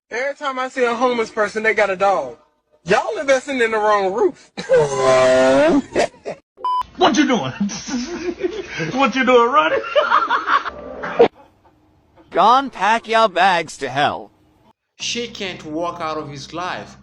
Every time I see a homeless person, they got a dog. Y'all investing in the wrong roof. What you doing? What you doing, Ronnie? Gone pack your bags to hell. She can't walk out of his life.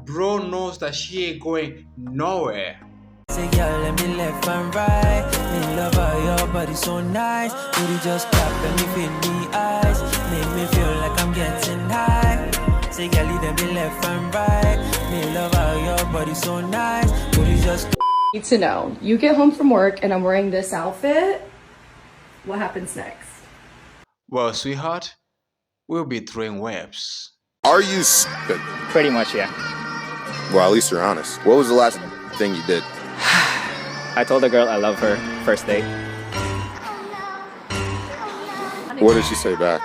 Bro knows that she ain't going nowhere. Say, girl, let me left and right. Me love how your body so nice. Booty just clap and me feel me eyes. Make me feel like I'm getting high. Say, girl, let me left and right. Me love how your body so nice. Booty just. Need to know. You get home from work and I'm wearing this outfit. What happens next? Well, sweetheart, we'll be throwing webs. Are you stupid? Pretty much, yeah. Well, at least you're honest. What was the last thing you did? I told the girl I love her first date. What did she say back?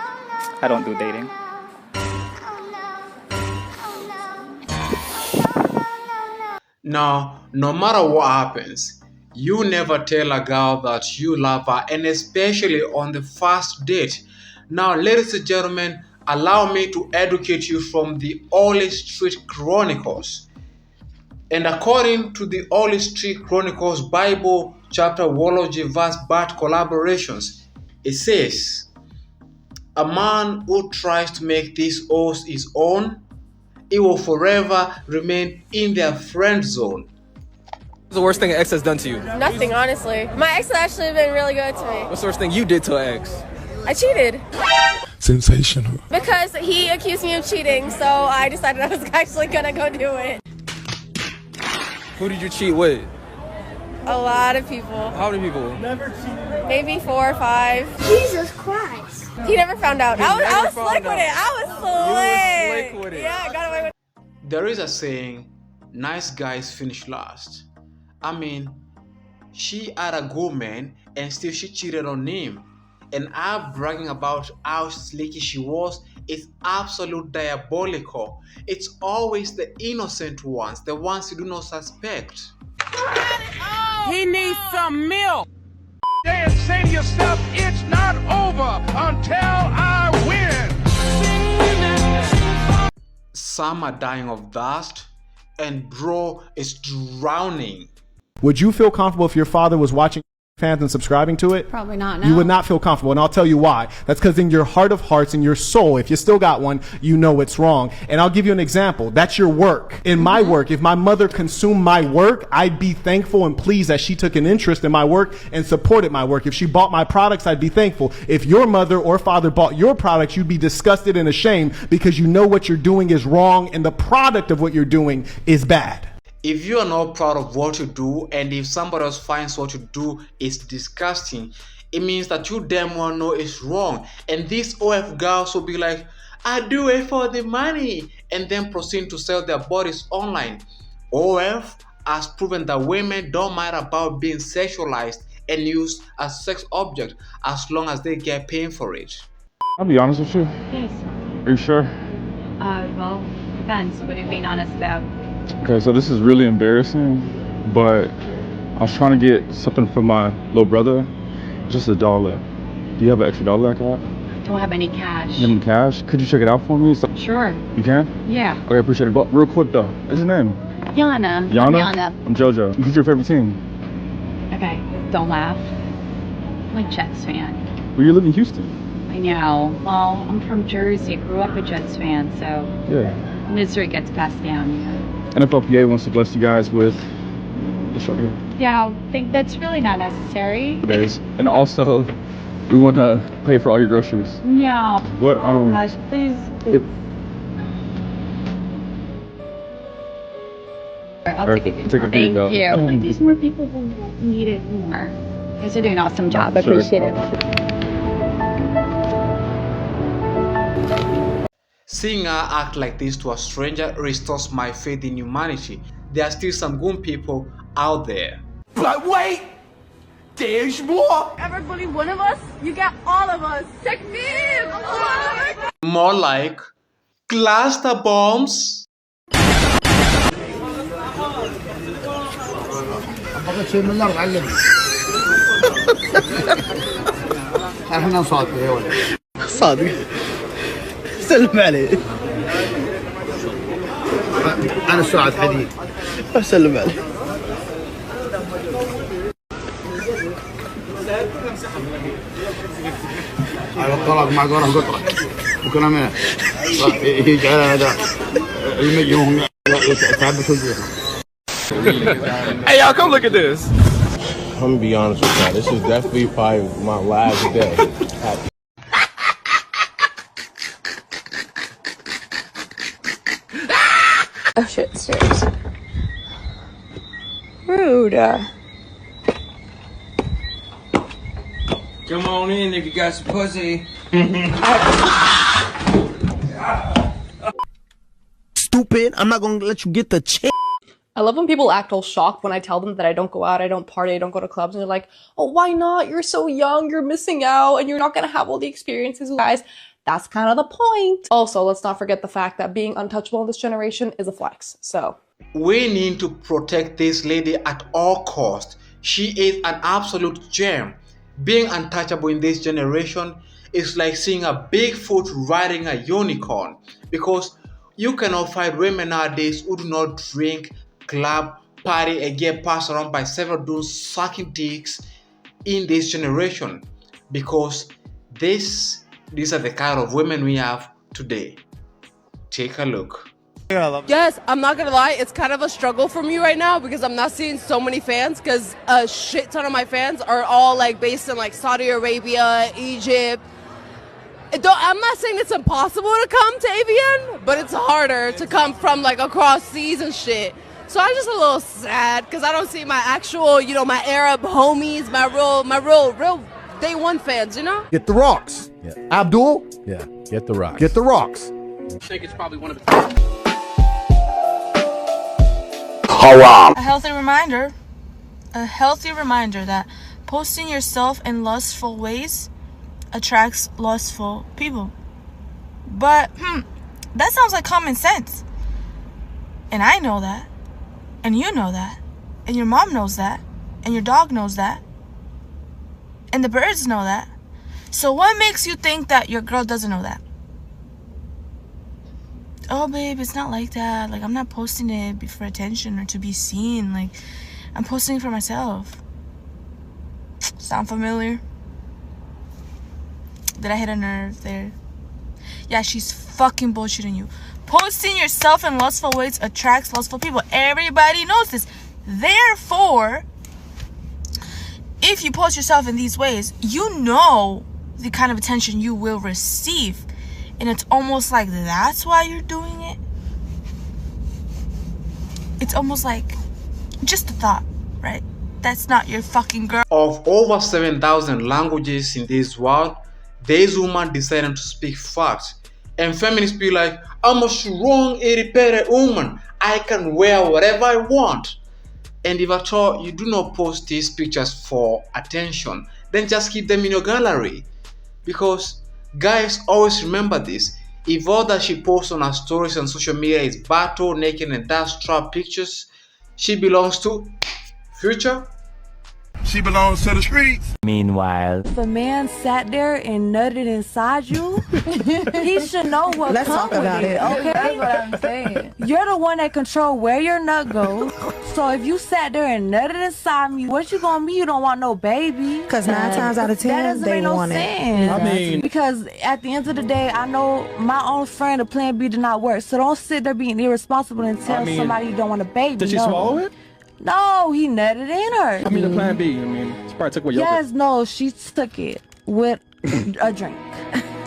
I don't do dating. Now, no matter what happens, you never tell a girl that you love her, and especially on the first date. Now, ladies and gentlemen, allow me to educate you from the Holy Street Chronicles. And according to the Holy Street Chronicles Bible chapter Wology verse Bat collaborations, it says, a man who tries to make this horse his own, he will forever remain in their friend zone. What's the worst thing an ex has done to you? Nothing, honestly. My ex has actually been really good to me. What's the worst thing you did to an ex? I cheated. Sensational. Because he accused me of cheating, so I decided I was actually gonna go do it. Who did you cheat with? A lot of people. How many people? Maybe 4 or 5. Jesus Christ. He never found out. I was slick with it. You were slick with it. Yeah, I got away with it. There is a saying, nice guys finish last. I mean, she had a good man and still she cheated on him. And her bragging about how slicky she was is absolute diabolical. It's always the innocent ones, the ones you do not suspect. He needs some milk. And say to yourself, it's not over until I win. Some are dying of thirst, and bro is drowning. Would you feel comfortable if your father was watching fans and subscribing to it? Probably not, no. You would not feel comfortable, and I'll tell you why. That's because in your heart of hearts, in your soul, if you still got one, you know it's wrong. And I'll give you an example. That's your work. In my work, if my mother consumed my work, I'd be thankful and pleased that she took an interest in my work and supported my work. If she bought my products, I'd be thankful. If your mother or father bought your products, you'd be disgusted and ashamed because you know what you're doing is wrong and the product of what you're doing is bad. If you are not proud of what you do, and if somebody else finds what you do is disgusting, it means that you damn well know it's wrong. And these OF girls will be like, I do it for the money, and then proceed to sell their bodies online. OF has proven that women don't mind about being sexualized and used as sex object as long as they get paid for it. I'll be honest with you. Yes. Are you sure? Well, depends. What are you being honest about? Okay, so this is really embarrassing, but I was trying to get something for my little brother. Just $1. Do you have an extra dollar I can have? Don't have any cash. You have any cash? Could you check it out for me? Sure. You can? Yeah. Okay, I appreciate it. But real quick though, what's your name? Yana. Yana? I'm Yana. I'm Jojo. Who's your favorite team? Okay, don't laugh. I'm a Jets fan. Well, you live in Houston. I know. Well, I'm from Jersey. Grew up a Jets fan, so Yeah. misery gets passed down. NFLPA wants to bless you guys with the show. Yeah, I think that's really not necessary. It is. And also, we want to pay for all your groceries. Yeah. What? Gosh, please. I'll take it. Take a Thank though. you. Like, these more people will need it more. You guys are doing an awesome job. I appreciate it. Seeing her act like this to a stranger restores my faith in humanity. There are still some good people out there. But wait, there's more. Ever bully one of us, you get all of us. Take me! More like cluster bombs. صادق سلم عليه أنا سعد حديد أسلم عليك. على الطلاق مع قرن قطرة وكلام منه يجعل هذا المجنون يتعبس وجهه. Hey, y'all, come look at this. I'm gonna be honest with y'all. This is definitely probably my last day. Oh shit, stairs. Rude. Come on in if you got some pussy. Stupid! I'm not gonna let you get the chick. I love when people act all shocked when I tell them that I don't go out, I don't party, I don't go to clubs, and they're like, oh, why not? You're so young, you're missing out, and you're not gonna have all the experiences. Guys, that's kind of the point. Also, let's not forget the fact that being untouchable in this generation is a flex, so. We need to protect this lady at all costs. She is an absolute gem. Being untouchable in this generation is like seeing a Bigfoot riding a unicorn, because you cannot find women nowadays who do not drink, club, party, and get passed around by several dudes sucking dicks in this generation, because these are the kind of women we have today. Take a look. Yes, I'm not gonna lie, it's kind of a struggle for me right now because I'm not seeing so many fans, because a shit ton of my fans are all like based in like Saudi Arabia, Egypt. I'm not saying it's impossible to come to AVN, but it's harder to come from like across seas and shit. So I'm just a little sad because I don't see my actual, you know, my Arab homies, my real day one fans, you know? Get the rocks. Yeah. Abdul? Yeah, get the rocks. Get the rocks. I think it's probably one of the... A healthy reminder that posting yourself in lustful ways attracts lustful people. But that sounds like common sense, and I know that, and you know that, and your mom knows that, and your dog knows that, and the birds know that. So what makes you think that your girl doesn't know that? Oh babe, it's not like that. Like, I'm not posting it for attention or to be seen. Like, I'm posting it for myself. Sound familiar? Did I hit a nerve there? Yeah, she's fucking bullshitting you. Posting yourself in lustful ways attracts lustful people. Everybody knows this. Therefore, if you post yourself in these ways, you know the kind of attention you will receive. And it's almost like that's why you're doing it. It's almost like just a thought, right? That's not your fucking girl. Of over 7,000 languages in this world, this woman decided to speak facts. And feminists be like, I'm a strong, independent woman. I can wear whatever I want. And if at all you do not post these pictures for attention, then just keep them in your gallery. Because guys, always remember this. If all that she posts on her stories on social media is battle, naked, and dance trap pictures, she belongs to Future. She belongs to the streets. Meanwhile, if a man sat there and nutted inside you, he should know what comes with it, okay? That's what I'm saying. You're the one that control where your nut goes. So if you sat there and nutted inside me, what you gonna be? You don't want no baby. Because 9 times out of 10, they want it. I mean, because at the end of the day, I know my own friend, the plan B did not work. So don't sit there being irresponsible and tell somebody you don't want a baby. Did she swallow it? No, he nutted in her. I mean, the plan B. I mean, she probably took what yogurt. Yes, no, she took it with a drink.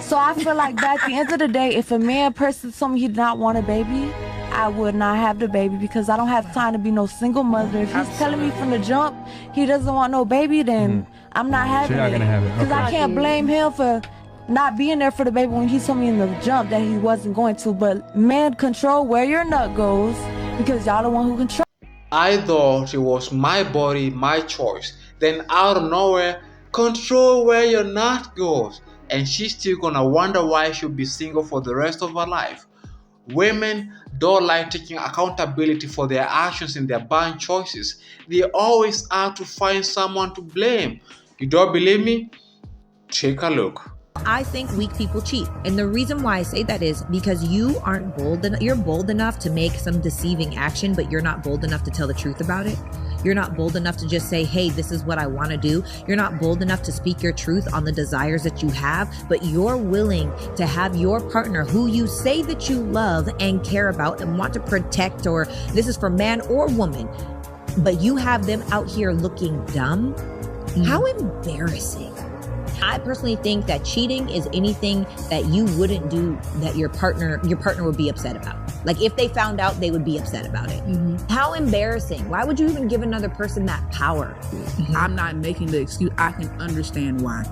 So I feel like at the end of the day, if a man person told me he did not want a baby, I would not have the baby because I don't have time to be no single mother. If he's telling me from the jump he doesn't want no baby, then I'm not having it. Because I can't blame him for not being there for the baby when he told me in the jump that he wasn't going to. But men control where your nut goes because y'all the one who control. I thought it was my body, my choice. Then out of nowhere, control where your nut goes. And she's still gonna wonder why she'll be single for the rest of her life. Women don't like taking accountability for their actions and their bad choices. They always have to find someone to blame. You don't believe me? Take a look. I think weak people cheat. And the reason why I say that is because you aren't bold enough. You're bold enough to make some deceiving action, but you're not bold enough to tell the truth about it. You're not bold enough to just say, hey, this is what I want to do. You're not bold enough to speak your truth on the desires that you have, but you're willing to have your partner who you say that you love and care about and want to protect, or this is for man or woman, but you have them out here looking dumb. How embarrassing. I personally think that cheating is anything that you wouldn't do that your partner would be upset about. Like if they found out, they would be upset about it. How embarrassing. Why would you even give another person that power? I'm not making the excuse. I can understand why.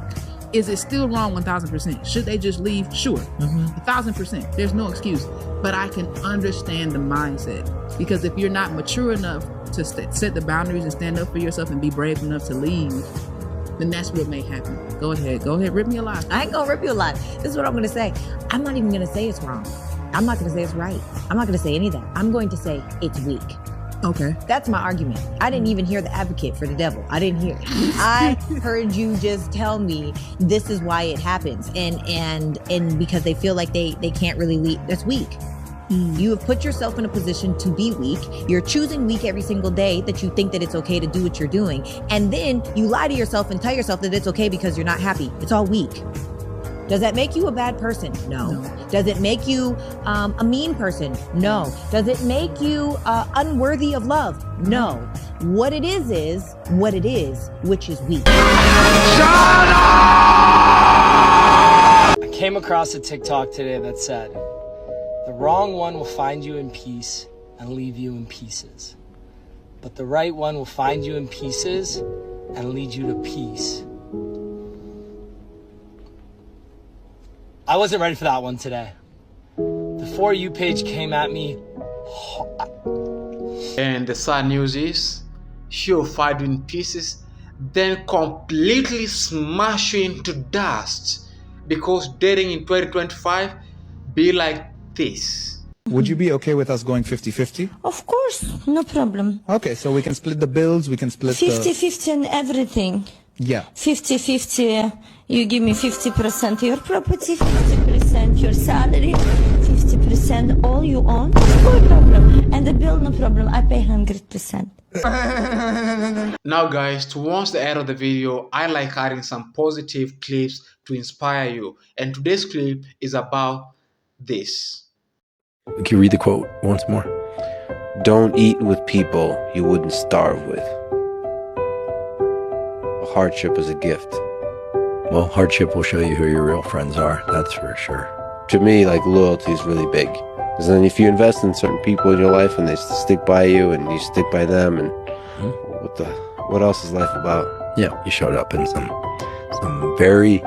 Is it still wrong 1000%? Should they just leave? Sure. 1000%. There's no excuse. But I can understand the mindset. Because if you're not mature enough to set the boundaries and stand up for yourself and be brave enough to leave, then that's what may happen. Go ahead, rip me alive. I ain't gonna rip you alive. This is what I'm gonna say. I'm not even gonna say it's wrong. I'm not gonna say it's right. I'm not gonna say any of that. I'm going to say it's weak. Okay. That's my argument. I didn't even hear the advocate for the devil. I didn't hear it. I heard you just tell me this is why it happens. And because they feel like they can't really leave. That's weak. You have put yourself in a position to be weak. You're choosing weak every single day that you think that it's okay to do what you're doing. And then you lie to yourself and tell yourself that it's okay because you're not happy. It's all weak. Does that make you a bad person? No. Does it make you a mean person? No. Does it make you unworthy of love? No. What it is what it is, which is weak. I came across a TikTok today that said, the wrong one will find you in peace and leave you in pieces. But the right one will find you in pieces and lead you to peace. I wasn't ready for that one today. The For You page came at me. And the sad news is, she'll find you in pieces, then completely smash you into dust. Because dating in 2025 be like this. Would you be okay with us going 50-50? Of course, no problem. Okay, so we can split the bills, we can split 50-50 and everything. Yeah. 50-50, you give me 50% your property, 50% your salary, 50% all you own. No problem. And the bill, no problem, I pay 100%. Now guys, towards the end of the video, I like adding some positive clips to inspire you. And today's clip is about this. Can you read the quote once more? Don't eat with people you wouldn't starve with. A hardship is a gift. Well, hardship will show you who your real friends are, that's for sure. To me, like, loyalty is really big. Because then if you invest in certain people in your life and they stick by you and you stick by them, and what else is life about? Yeah, you showed up in some very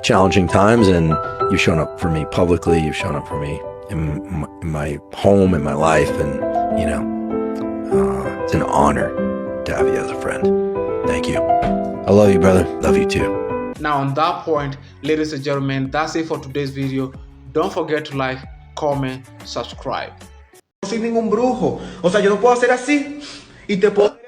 challenging times, and you've shown up for me publicly, you've shown up for me in my home, in my life, and you know, it's an honor to have you as a friend. Thank you. I love you, brother. Love you too. Now on that point, ladies and gentlemen, that's it for today's video. Don't forget to like, comment, subscribe. No soy ningún brujo. O sea, yo no puedo hacer así y te puedo